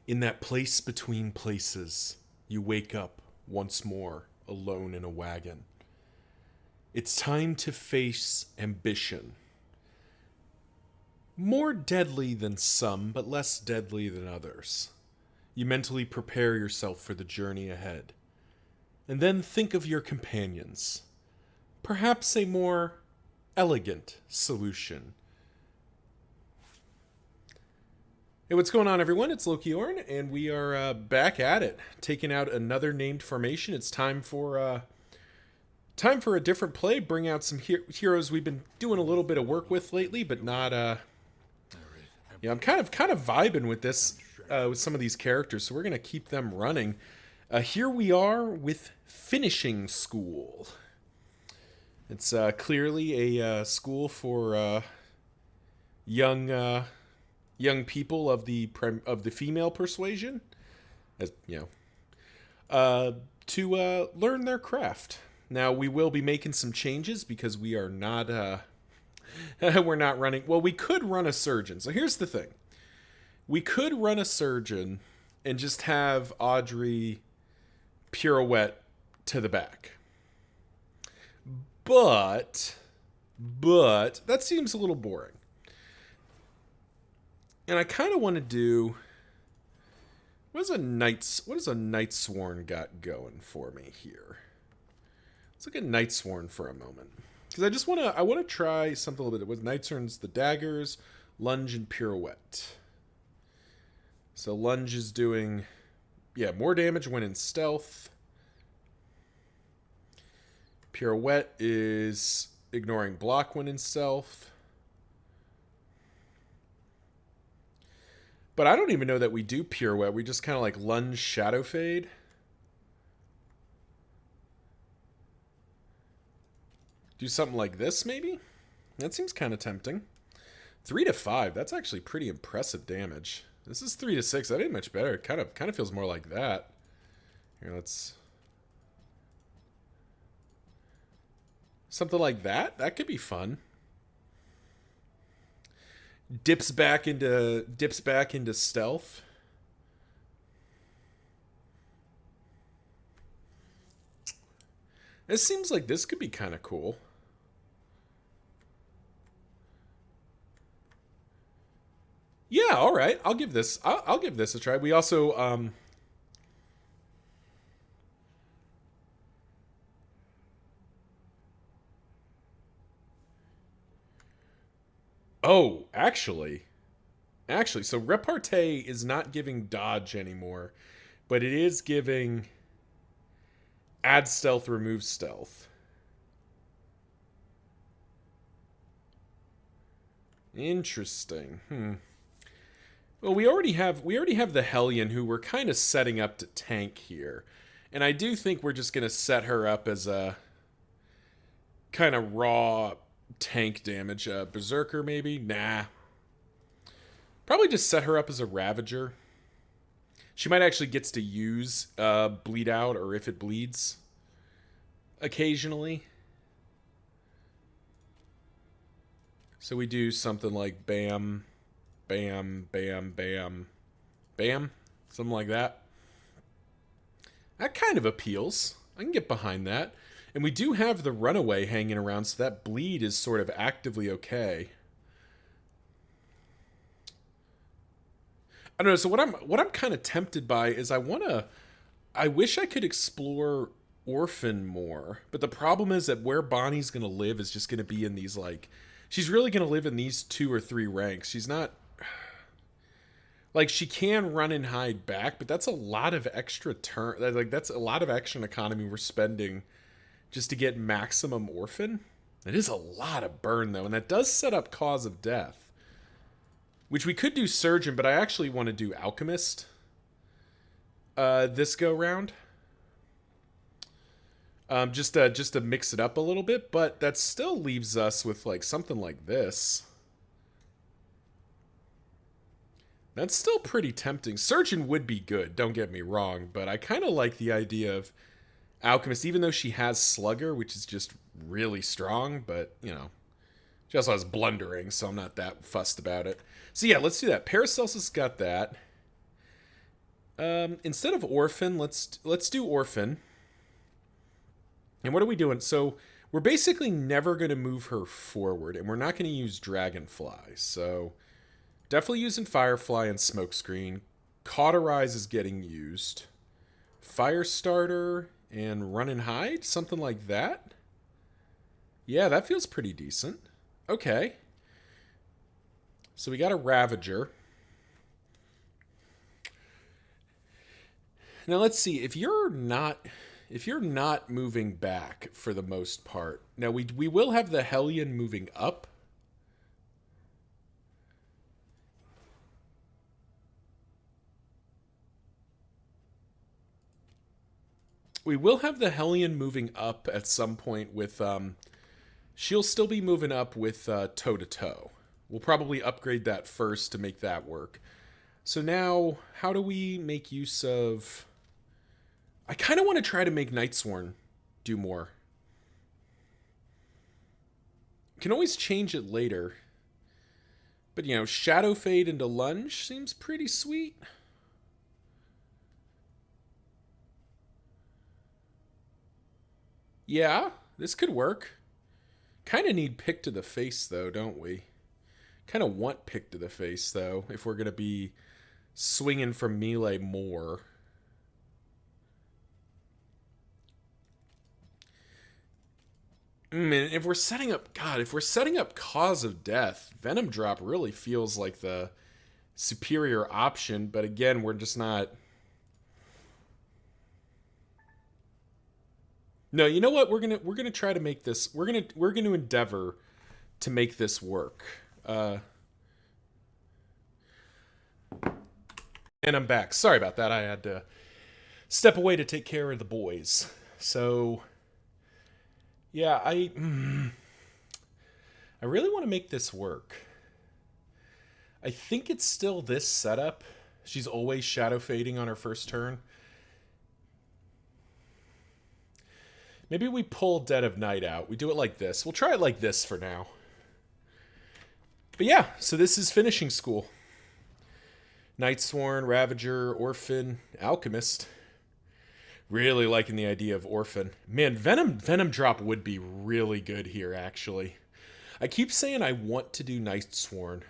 In that place between places, you wake up once more alone in a wagon. It's time to face ambition. More deadly than some, but less deadly than others. You mentally prepare yourself for the journey ahead. And then think of your companions. Perhaps a more elegant solution. Hey, what's going on, everyone? It's Loki Orn, and we are back at it, taking out another named formation. It's time for a different play. Bring out some heroes we've been doing a little bit of work with lately, but not. Yeah, I'm kind of vibing with this with some of these characters, so we're gonna keep them running. Here we are with finishing school. It's clearly a school for young people of the female persuasion, as you know, to learn their craft. Now we will be making some changes because we are not we're not running. Well, we could run a surgeon. So here's the thing: we could run a surgeon and just have Audrey pirouette to the back, but that seems a little boring. And I kind of want to do. What does a Night Sworn got going for me here? Let's look at Night Sworn for a moment, because I want to try something a little bit with Night Sworn's the daggers, lunge, and pirouette. So lunge is doing, more damage when in stealth. Pirouette is ignoring block when in stealth. But I don't even know that we do pirouette. We just kind of like lunge shadow fade. Do something like this, maybe? That seems kind of tempting. 3 to 5. That's actually pretty impressive damage. This is 3 to 6. That ain't much better. It kind of feels more like that. Here, let's. Something like that. That could be fun. Dips back into stealth. It seems like this could be kind of cool. Yeah, all right. I'll give this a try. We also Oh, actually, so repartee is not giving dodge anymore, but it is giving add stealth, remove stealth. Interesting. Well, we already have the Hellion, who we're kind of setting up to tank here, and I do think we're just gonna set her up as a kind of raw tank damage. Berserker, maybe? Nah. Probably just set her up as a Ravager. She might actually gets to use bleed out, or if it bleeds occasionally. So we do something like bam, bam, bam, bam, bam. Something like that. That kind of appeals. I can get behind that. And we do have the runaway hanging around, so that bleed is sort of actively okay. I don't know. So what I'm kind of tempted by is I wish I could explore Orphan more, but the problem is that where Bonnie's gonna live is just gonna be in these she's really gonna live in these 2 or 3 ranks. She's not she can run and hide back, but that's a lot of extra turn. That's a lot of action economy we're spending just to get maximum Orphan. It is a lot of burn, though, and that does set up Cause of Death, which we could do Surgeon, but I actually want to do Alchemist this go round. Just to mix it up a little bit, but that still leaves us with something like this. That's still pretty tempting. Surgeon would be good, don't get me wrong, but I kind of like the idea of Alchemist, even though she has Slugger, which is just really strong, but, she also has Blundering, so I'm not that fussed about it. So yeah, let's do that. Paracelsus got that. Instead of orphan, let's do orphan. And what are we doing? So we're basically never going to move her forward, and we're not going to use dragonfly. So definitely using firefly and smokescreen. Cauterize is getting used. Firestarter and run and hide, something like that. Yeah, that feels pretty decent. Okay. So we got a Ravager. Now let's see, if you're not moving back for the most part. Now we will have the Hellion moving up. We will have the Hellion moving up at some point with she'll still be moving up with toe to toe. We'll probably upgrade that first to make that work. So now, how do we make use of... I kind of want to try to make Nightsworn do more. Can always change it later. But, you know, Shadow Fade into Lunge seems pretty sweet. Yeah, this could work. Kind of need Pick to the Face, though, don't we? Kind of want Pick to the Face, though, if we're going to be swinging from melee more. If we're setting up... God, if we're setting up Cause of Death, Venom Drop really feels like the superior option, but again, we're just not... No, you know what? We're gonna try to make this... We're gonna endeavor to make this work. And I'm back. Sorry about that. I had to step away to take care of the boys. So... Yeah, I really want to make this work. I think it's still this setup. She's always shadow fading on her first turn. Maybe we pull Dead of Night out. We do it like this. We'll try it like this for now. But yeah, so this is finishing school. Nightsworn, Ravager, Orphan, Alchemist. Really liking the idea of Orphan. Man, Venom Drop would be really good here, actually. I keep saying I want to do Nightsworn.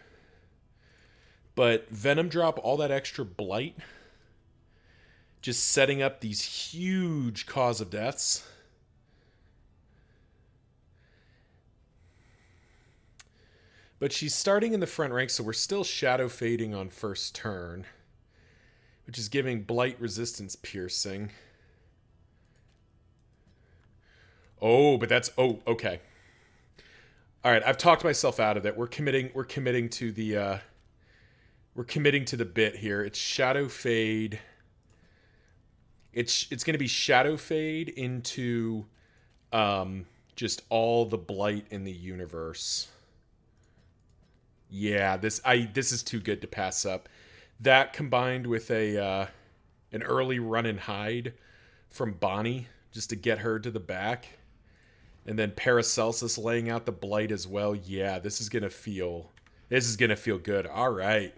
But Venom Drop, all that extra blight. Just setting up these huge cause of deaths. But she's starting in the front rank, so we're still shadow fading on first turn. Which is giving blight resistance piercing. Oh, but that's... Oh, okay. All right, I've talked myself out of it. We're committing to the... we're committing to the bit here. It's Shadow Fade. It's going to be Shadow Fade into just all the blight in the universe. Yeah, this is too good to pass up. That combined with an early run and hide from Bonnie just to get her to the back. And then Paracelsus laying out the blight as well. Yeah, this is gonna feel good. All right.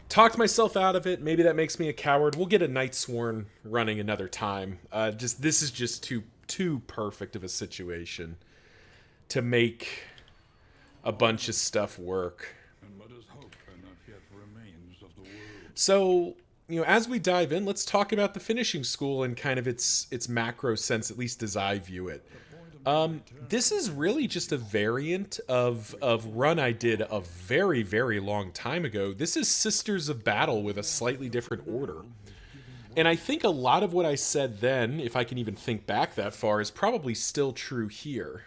Talked myself out of it. Maybe that makes me a coward. We'll get a Nightsworn running another time. This is just too perfect of a situation to make a bunch of stuff work. And let us hope enough yet remains of the world. So, you know, as we dive in, let's talk about the finishing school in kind of its macro sense, at least as I view it. This is really just a variant of run I did a very, very long time ago. This is Sisters of Battle with a slightly different order. And I think a lot of what I said then, if I can even think back that far, is probably still true here.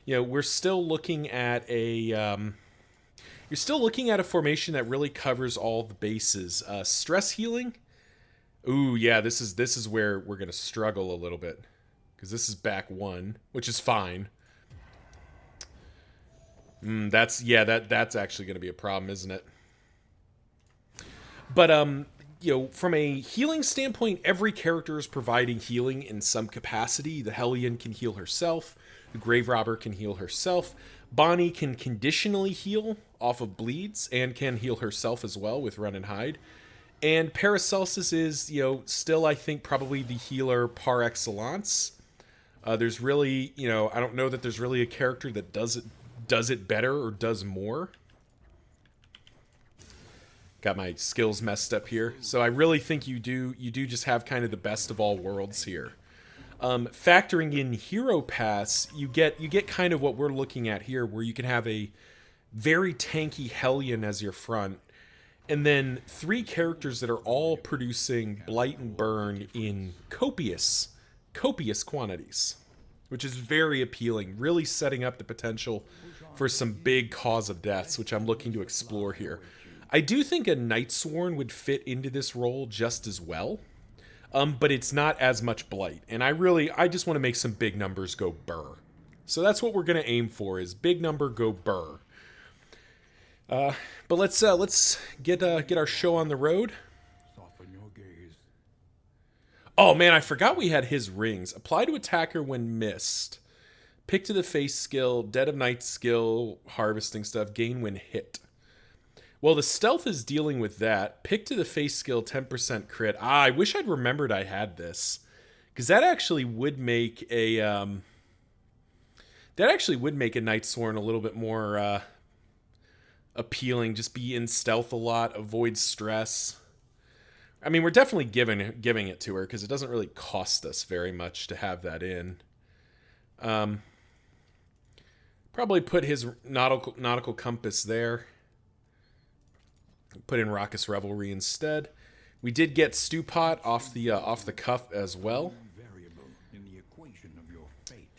You know, we're still looking at you're still looking at a formation that really covers all the bases. Stress healing. Ooh, yeah, this is where we're gonna struggle a little bit because this is back one, which is fine. That's actually gonna be a problem, isn't it? But you know, from a healing standpoint, every character is providing healing in some capacity. The Hellion can heal herself. The Grave Robber can heal herself. Bonnie can conditionally heal off of bleeds and can heal herself as well with run and hide. And Paracelsus is, still I think probably the healer par excellence. There's really, I don't know that there's really a character that does it better or does more. Got my skills messed up here. So I really think you do just have kind of the best of all worlds here. Factoring in hero pass, you get kind of what we're looking at here, where you can have a very tanky Hellion as your front, and then 3 characters that are all producing blight and burn in copious quantities, which is very appealing, really setting up the potential for some big cause of deaths, which I'm looking to explore here. I do think a Nightsworn would fit into this role just as well, but it's not as much blight, and I just want to make some big numbers go burr. So that's what we're going to aim for, is big number go burr. But let's get our show on the road. Soften your gaze. Oh man, I forgot we had his rings. Apply to attacker when missed. Pick to the face skill, Dead of Night skill, harvesting stuff, gain when hit. Well, the stealth is dealing with that. Pick to the face skill, 10% crit. I wish I'd remembered I had this, because that actually would make a Nightsworn a little bit more appealing. Just be in stealth a lot, avoid stress. I mean, we're definitely giving it to her because it doesn't really cost us very much to have that in. Probably put his nautical compass there. Put in Raucous Revelry instead. We did get Stew Pot off the cuff as well. Variable in the equation of your fate.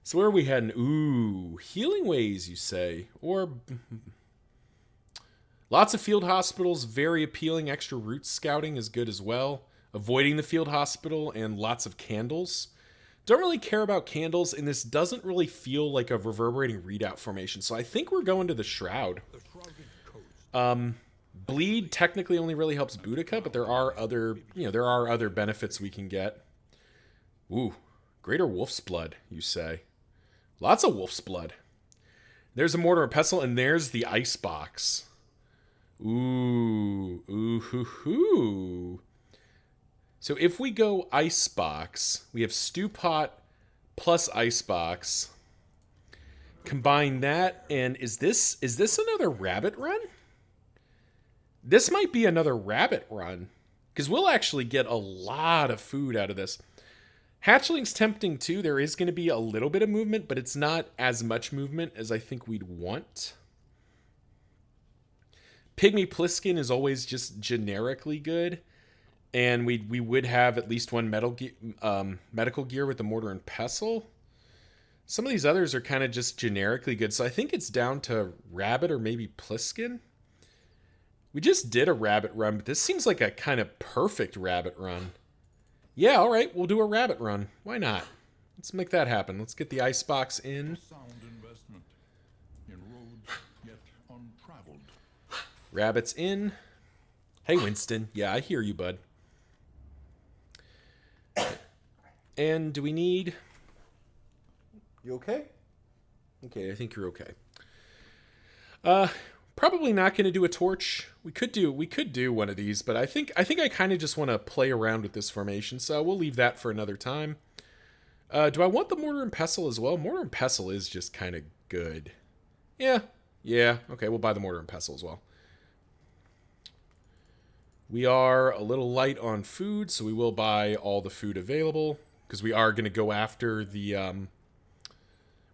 So where are we heading? Ooh, healing ways, you say? Or lots of field hospitals, very appealing. Extra route scouting is good as well. Avoiding the field hospital and lots of candles. Don't really care about candles, and this doesn't really feel like a reverberating readout formation. So I think we're going to the Shroud. The shrouded coast. Bleed technically only really helps Boudica, but there are other benefits we can get. Ooh, greater wolf's blood, you say? Lots of wolf's blood. There's a mortar and pestle, and there's the ice box. Ooh, hoo hoo. So if we go ice box, we have stew pot plus ice box. Combine that, and is this another rabbit run? This might be another rabbit run, because we'll actually get a lot of food out of this. Hatchling's tempting too. There is going to be a little bit of movement, but it's not as much movement as I think we'd want. Pygmy Pliskin is always just generically good, and we would have at least one medical gear with the mortar and pestle. Some of these others are kind of just generically good, so I think it's down to rabbit or maybe Pliskin. We just did a rabbit run, but this seems like a kind of perfect rabbit run. Yeah, all right, we'll do a rabbit run. Why not? Let's make that happen. Let's get the icebox in. Sound investment in roads yet untraveled. Rabbits in. Hey, Winston. Yeah, I hear you, bud. And do we need... You okay? Okay, I think you're okay. Probably not going to do a torch. We could do one of these, but I think I kind of just want to play around with this formation, so we'll leave that for another time. Do I want the mortar and pestle as well? Mortar and pestle is just kind of good. Yeah. Okay, we'll buy the mortar and pestle as well. We are a little light on food, so we will buy all the food available, because we are going to go after the...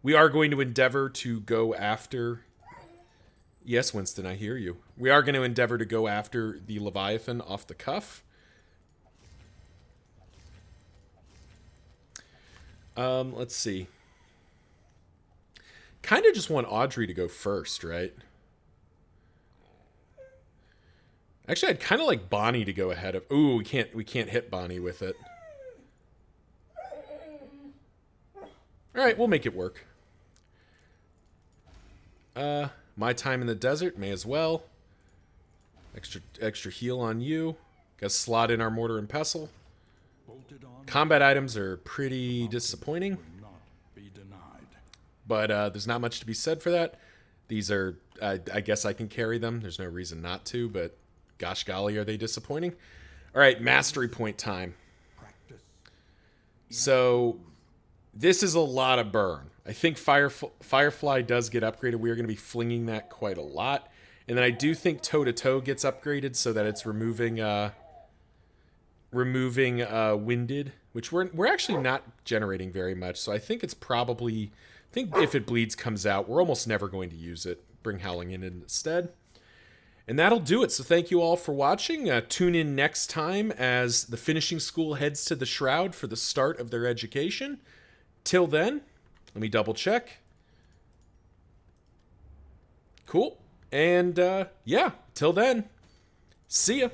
we are going to endeavor to go after... Yes, Winston, I hear you. We are going to endeavor to go after the Leviathan off the cuff. Let's see. Kind of just want Audrey to go first, right? Actually, I'd kind of like Bonnie to go ahead of... Ooh, we can't hit Bonnie with it. All right, we'll make it work. My time in the desert, may as well. Extra heal on you. Got to slot in our mortar and pestle. Combat items are pretty disappointing. Will not be denied. but there's not much to be said for that. These are, I guess I can carry them. There's no reason not to, but gosh golly, are they disappointing. All right, mastery point time. So this is a lot of burn. I think Firefly does get upgraded. We are going to be flinging that quite a lot. And then I do think Toe-to-Toe gets upgraded so that it's removing Winded, which we're actually not generating very much. So I think it's probably... I think if it bleeds comes out, we're almost never going to use it. Bring Howling in instead. And that'll do it. So thank you all for watching. Tune in next time as the finishing school heads to the Shroud for the start of their education. Till then, let me double check. Cool. And yeah, till then, see ya.